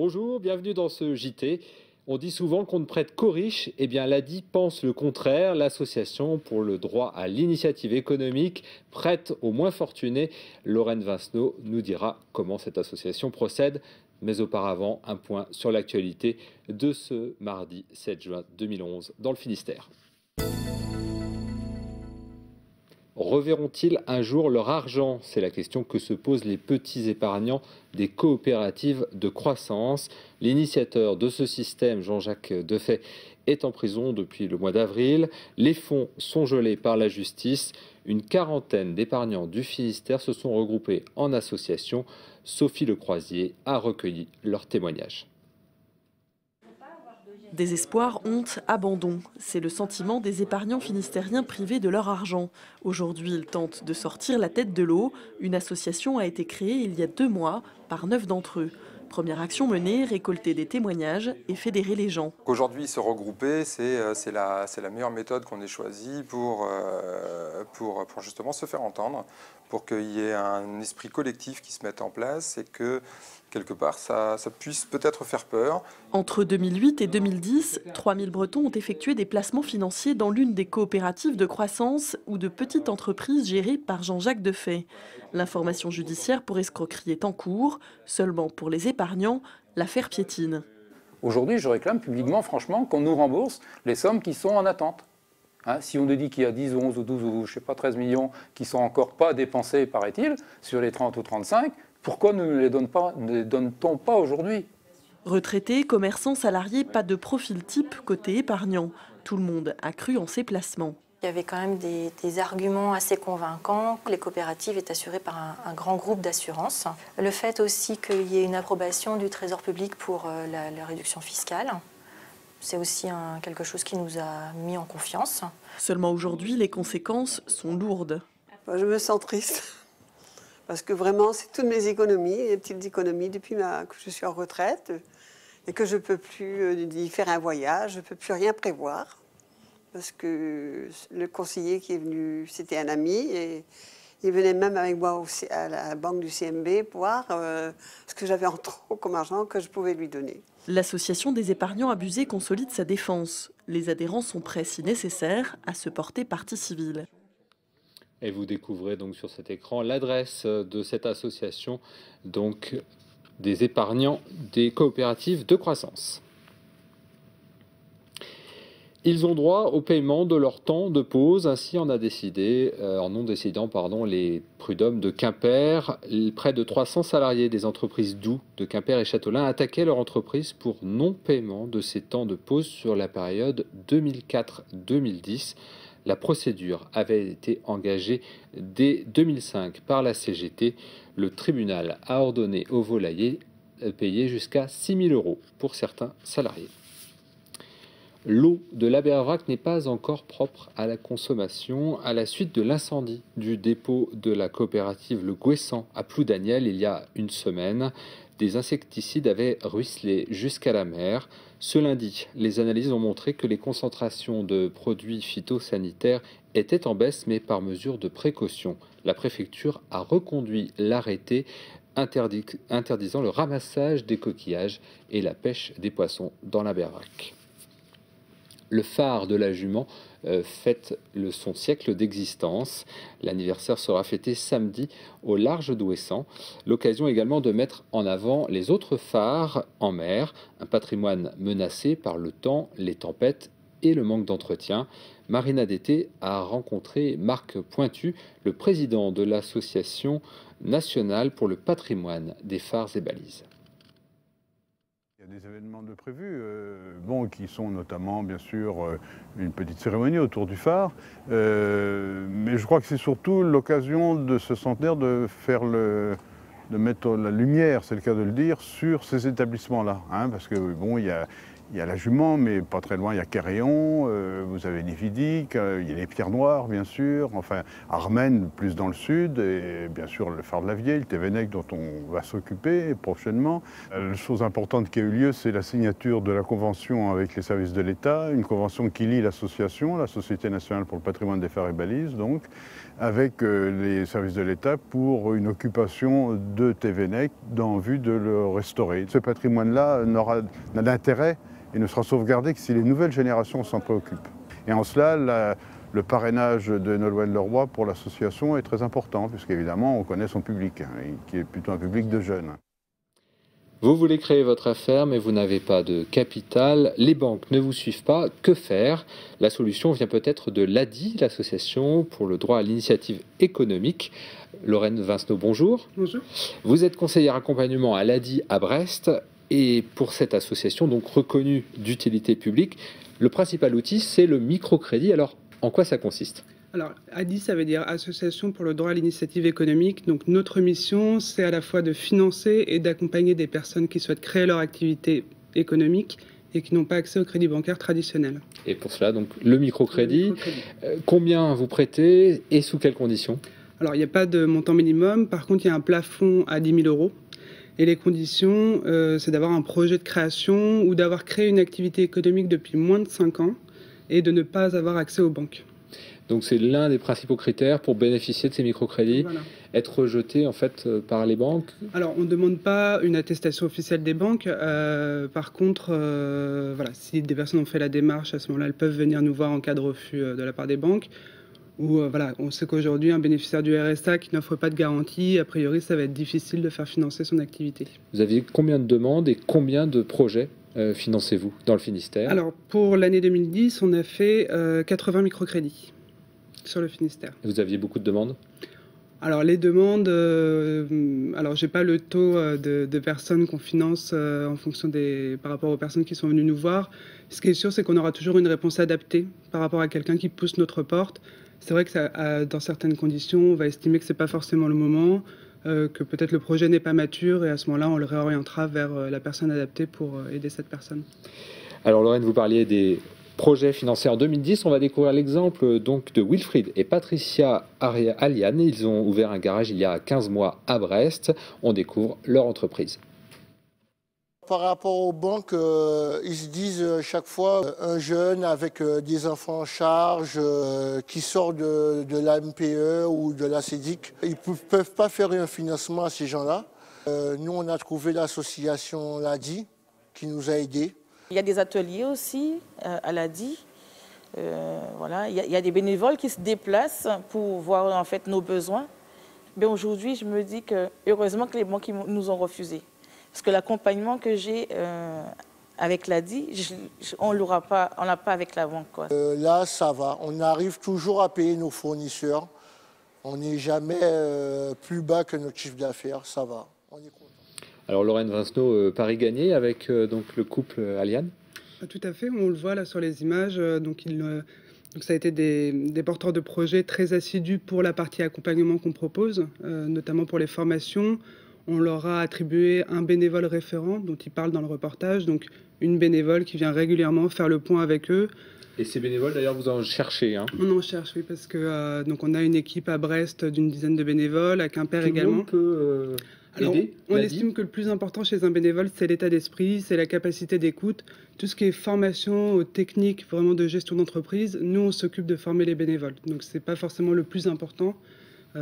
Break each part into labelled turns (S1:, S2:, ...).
S1: Bonjour, bienvenue dans ce JT. On dit souvent qu'on ne prête qu'aux riches. Eh bien, l'ADI pense le contraire. L'association pour le droit à l'initiative économique prête aux moins fortunés. Lorraine Vincenot nous dira comment cette association procède. Mais auparavant, un point sur l'actualité de ce mardi 7 juin 2011 dans le Finistère. Reverront-ils un jour leur argent? C'est la question que se posent les petits épargnants des coopératives de croissance. L'initiateur de ce système, Jean-Jacques Defay, est en prison depuis le mois d'avril. Les fonds sont gelés par la justice. Une quarantaine d'épargnants du Finistère se sont regroupés en association. Sophie Lecroisier a recueilli leurs témoignages.
S2: Désespoir, honte, abandon, c'est le sentiment des épargnants finistériens privés de leur argent. Aujourd'hui, ils tentent de sortir la tête de l'eau. Une association a été créée il y a 2 mois par 9 d'entre eux. Première action menée, récolter des témoignages et fédérer les gens.
S3: Aujourd'hui, se regrouper, c'est la meilleure méthode qu'on ait choisie pour justement se faire entendre, pour qu'il y ait un esprit collectif qui se mette en place et que, quelque part, ça puisse peut-être faire peur.
S2: Entre 2008 et 2010, 3000 Bretons ont effectué des placements financiers dans l'une des coopératives de croissance ou de petites entreprises gérées par Jean-Jacques Defay. L'information judiciaire pour escroquerie est en cours. Seulement pour les épargnants, l'affaire piétine.
S4: Aujourd'hui, je réclame publiquement, franchement, qu'on nous rembourse les sommes qui sont en attente. Si on nous dit qu'il y a 10, 11 ou 12 ou je sais pas, 13 millions qui sont encore pas dépensés, paraît-il, sur les 30 ou 35, pourquoi nous ne les donne-t-on pas aujourd'hui?
S2: Retraités, commerçants, salariés, pas de profil type côté épargnant. Tout le monde a cru en ces placements.
S5: Il y avait quand même des arguments assez convaincants. Les coopératives est assurée par un grand groupe d'assurance. Le fait aussi qu'il y ait une approbation du Trésor public pour la réduction fiscale, c'est aussi quelque chose qui nous a mis en confiance.
S2: Seulement aujourd'hui, les conséquences sont lourdes.
S6: Je me sens triste. Parce que vraiment, c'est toutes mes économies, les petites économies depuis que je suis en retraite et que je ne peux plus y faire un voyage, je ne peux plus rien prévoir. Parce que le conseiller qui est venu, c'était un ami et il venait même avec moi à la banque du CMB pour voir ce que j'avais en trop comme argent que je pouvais lui donner.
S2: L'association des épargnants abusés consolide sa défense. Les adhérents sont prêts, si nécessaire, à se porter partie civile.
S1: Et vous découvrez donc sur cet écran l'adresse de cette association, donc des épargnants des coopératives de croissance. Ils ont droit au paiement de leur temps de pause, ainsi en ont décidé les prud'hommes de Quimper. Près de 300 salariés des entreprises Doux de Quimper et Châteaulin attaquaient leur entreprise pour non-paiement de ces temps de pause sur la période 2004-2010. La procédure avait été engagée dès 2005 par la CGT. Le tribunal a ordonné aux volaillers de payer jusqu'à 6 000 € pour certains salariés. L'eau de l'Abervrac n'est pas encore propre à la consommation. À la suite de l'incendie du dépôt de la coopérative Le Gouessant à Ploudaniel il y a une semaine, des insecticides avaient ruisselé jusqu'à la mer. Ce lundi, les analyses ont montré que les concentrations de produits phytosanitaires étaient en baisse, mais par mesure de précaution. La préfecture a reconduit l'arrêté interdisant le ramassage des coquillages et la pêche des poissons dans l'Abervrac. Le phare de la Jument fête son siècle d'existence. L'anniversaire sera fêté samedi au large d'Ouessant. L'occasion également de mettre en avant les autres phares en mer, un patrimoine menacé par le temps, les tempêtes et le manque d'entretien. Marina Dété a rencontré Marc Pointu, le président de l'Association nationale pour le patrimoine des phares et balises.
S7: Il y a des événements de prévus, qui sont notamment, bien sûr, une petite cérémonie autour du phare. Mais je crois que c'est surtout l'occasion de ce centenaire de mettre la lumière, c'est le cas de le dire, sur ces établissements-là. Parce que, il Il y a la Jument, mais pas très loin, il y a Quéréon, vous avez Nividic, il y a les Pierres Noires, bien sûr, enfin Armennes, plus dans le sud, et bien sûr le phare de la Vieille, le Thévenec, dont on va s'occuper prochainement. La chose importante qui a eu lieu, c'est la signature de la convention avec les services de l'État, une convention qui lie l'association, la Société nationale pour le patrimoine des phares et balises, donc, avec les services de l'État pour une occupation de Thévenec en vue de le restaurer. Ce patrimoine-là n'a d'intérêt et ne sera sauvegardé que si les nouvelles générations s'en préoccupent. Et en cela, le parrainage de Nolwenn Leroy pour l'association est très important, puisqu'évidemment, on connaît son public, qui est plutôt un public de jeunes.
S1: Vous voulez créer votre affaire, mais vous n'avez pas de capital. Les banques ne vous suivent pas. Que faire? La solution vient peut-être de l'ADI, l'association pour le droit à l'initiative économique. Lorraine Vincenot, bonjour.
S8: Bonjour.
S1: Vous êtes conseillère accompagnement à l'ADI à Brest. Et pour cette association, donc reconnue d'utilité publique, le principal outil, c'est le microcrédit. Alors, en quoi ça consiste ?
S8: Alors, ADI, ça veut dire Association pour le droit à l'initiative économique. Donc, notre mission, c'est à la fois de financer et d'accompagner des personnes qui souhaitent créer leur activité économique et qui n'ont pas accès au crédit bancaire traditionnel.
S1: Et pour cela, donc, le microcrédit, combien vous prêtez et sous quelles conditions ?
S8: Alors, il n'y a pas de montant minimum. Par contre, il y a un plafond à 10 000 euros. Et les conditions, c'est d'avoir un projet de création ou d'avoir créé une activité économique depuis moins de 5 ans et de ne pas avoir accès aux banques.
S1: Donc c'est l'un des principaux critères pour bénéficier de ces microcrédits, voilà. Être rejeté en fait par les banques.
S8: Alors on ne demande pas une attestation officielle des banques. Par contre, voilà, si des personnes ont fait la démarche, à ce moment-là, elles peuvent venir nous voir en cas de refus de la part des banques. Ou voilà, on sait qu'aujourd'hui, un bénéficiaire du RSA qui n'offre pas de garantie, a priori, ça va être difficile de faire financer son activité.
S1: Vous aviez combien de demandes et combien de projets financez-vous dans le Finistère ?
S8: Alors, pour l'année 2010, on a fait 80 microcrédits sur le Finistère.
S1: Et vous aviez beaucoup de demandes ?
S8: Alors, les demandes, alors j'ai pas le taux de personnes qu'on finance en fonction par rapport aux personnes qui sont venues nous voir. Ce qui est sûr, c'est qu'on aura toujours une réponse adaptée par rapport à quelqu'un qui pousse notre porte. C'est vrai que dans certaines conditions, on va estimer que c'est pas forcément le moment, que peut-être le projet n'est pas mature, et à ce moment-là, on le réorientera vers la personne adaptée pour aider cette personne.
S1: Alors Lorraine, vous parliez des projets financés en 2010. On va découvrir l'exemple donc de Wilfried et Patricia Aliane. Ils ont ouvert un garage il y a 15 mois à Brest. On découvre leur entreprise.
S9: Par rapport aux banques, ils se disent chaque fois un jeune avec des enfants en charge qui sort de la MPE ou de la CEDIC, ils ne peuvent pas faire un financement à ces gens-là. Nous, on a trouvé l'association l'ADI qui nous a aidés.
S10: Il y a des ateliers aussi à l'ADI. Voilà. Il y a des bénévoles qui se déplacent pour voir en fait nos besoins. Mais aujourd'hui, je me dis que heureusement que les banques nous ont refusé. Parce que l'accompagnement que j'ai avec l'ADI, on l'a pas avec la banque, quoi.
S9: Là, ça va. On arrive toujours à payer nos fournisseurs. On n'est jamais plus bas que notre chiffre d'affaires. Ça va. On est content.
S1: Alors, Lorraine Vincenot, Paris gagné avec donc, le couple Aliane ?
S8: Tout à fait. On le voit là sur les images. Donc ça a été des porteurs de projets très assidus pour la partie accompagnement qu'on propose, notamment pour les formations. On leur a attribué un bénévole référent dont ils parlent dans le reportage, donc une bénévole qui vient régulièrement faire le point avec eux.
S1: Et ces bénévoles, d'ailleurs, vous en cherchez, hein ?
S8: On en cherche, oui, parce que donc on a une équipe à Brest d'une dizaine de bénévoles, à Quimper également.
S1: Tout le monde peut aider ?
S8: On estime que le plus important chez un bénévole, c'est l'état d'esprit, c'est la capacité d'écoute, tout ce qui est formation, technique, vraiment de gestion d'entreprise. Nous, on s'occupe de former les bénévoles, donc c'est pas forcément le plus important.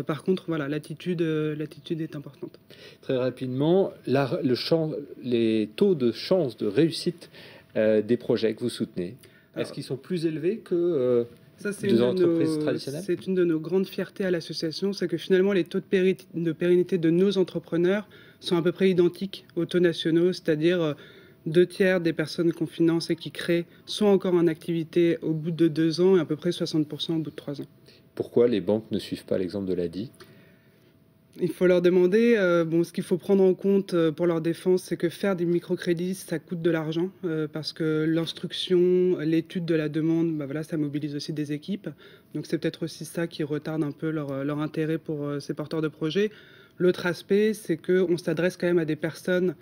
S8: Par contre, voilà, l'attitude est importante.
S1: Très rapidement, les taux de chance de réussite des projets que vous soutenez, est-ce qu'ils sont plus élevés que des entreprises traditionnelles ?
S8: C'est une de nos grandes fiertés à l'association, c'est que finalement les taux de pérennité de nos entrepreneurs sont à peu près identiques aux taux nationaux, c'est-à-dire 2/3 des personnes qu'on finance et qui créent sont encore en activité au bout de 2 ans et à peu près 60% au bout de 3 ans.
S1: Pourquoi les banques ne suivent pas l'exemple de l'ADI ?
S8: Il faut leur demander. Ce qu'il faut prendre en compte pour leur défense, c'est que faire des microcrédits, ça coûte de l'argent parce que l'instruction, l'étude de la demande, ça mobilise aussi des équipes. Donc c'est peut-être aussi ça qui retarde un peu leur intérêt pour ces porteurs de projets. L'autre aspect, c'est qu'on s'adresse quand même à des personnes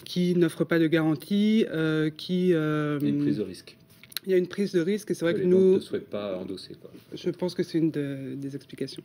S8: qui n'offre pas de garantie,
S1: Une prise de risque.
S8: Il y a une prise de risque et c'est vrai que
S1: les
S8: nous...
S1: banques ne souhaitent pas endosser, quoi.
S8: Je pense que c'est une des explications.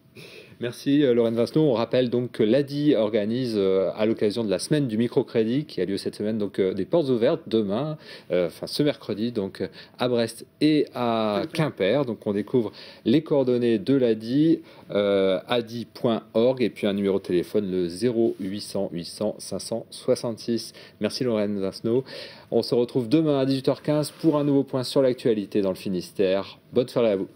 S1: Merci Lorraine Vincenot. On rappelle donc que l'ADI organise à l'occasion de la semaine du microcrédit qui a lieu cette semaine donc des portes ouvertes demain, enfin ce mercredi donc à Brest et à Quimper. Donc on découvre les coordonnées de l'ADI, adi.org et puis un numéro de téléphone le 0800 800 566. Merci Lorraine Vincenot. On se retrouve demain à 18h15 pour un nouveau point sur l'actualité dans le Finistère. Bonne soirée à vous.